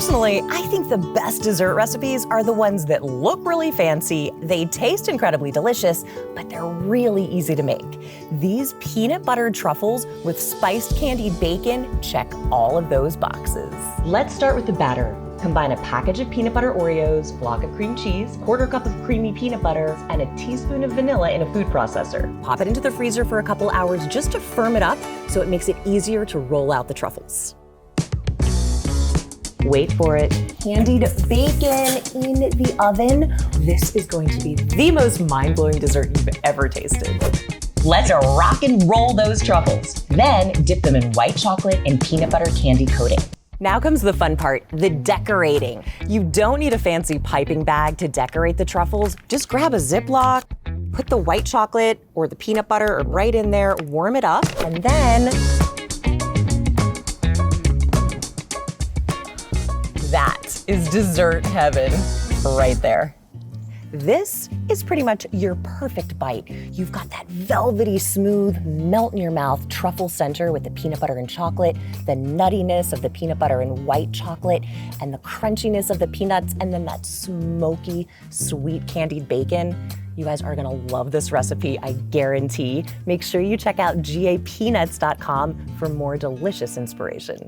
Personally, I think the best dessert recipes are the ones that look really fancy, they taste incredibly delicious, but they're really easy to make. These peanut buttered truffles with spiced candied bacon check all of those boxes. Let's start with the batter. Combine a package of peanut butter Oreos, block of cream cheese, quarter cup of creamy peanut butter, and a teaspoon of vanilla in a food processor. Pop it into the freezer for a couple hours just to firm it up so it makes it easier to roll out the truffles. Wait for it. Candied bacon in the oven. This is going to be the most mind-blowing dessert you've ever tasted. Let's rock and roll those truffles. Then dip them in white chocolate and peanut butter candy coating. Now comes the fun part, the decorating. You don't need a fancy piping bag to decorate the truffles. Just grab a Ziploc, put the white chocolate or the peanut butter right in there, warm it up, and then that is dessert heaven right there. This is pretty much your perfect bite. You've got that velvety, smooth, melt in your mouth truffle center with the peanut butter and chocolate, the nuttiness of the peanut butter and white chocolate, and the crunchiness of the peanuts, and then that smoky, sweet candied bacon. You guys are gonna love this recipe, I guarantee. Make sure you check out gapeanuts.com for more delicious inspiration.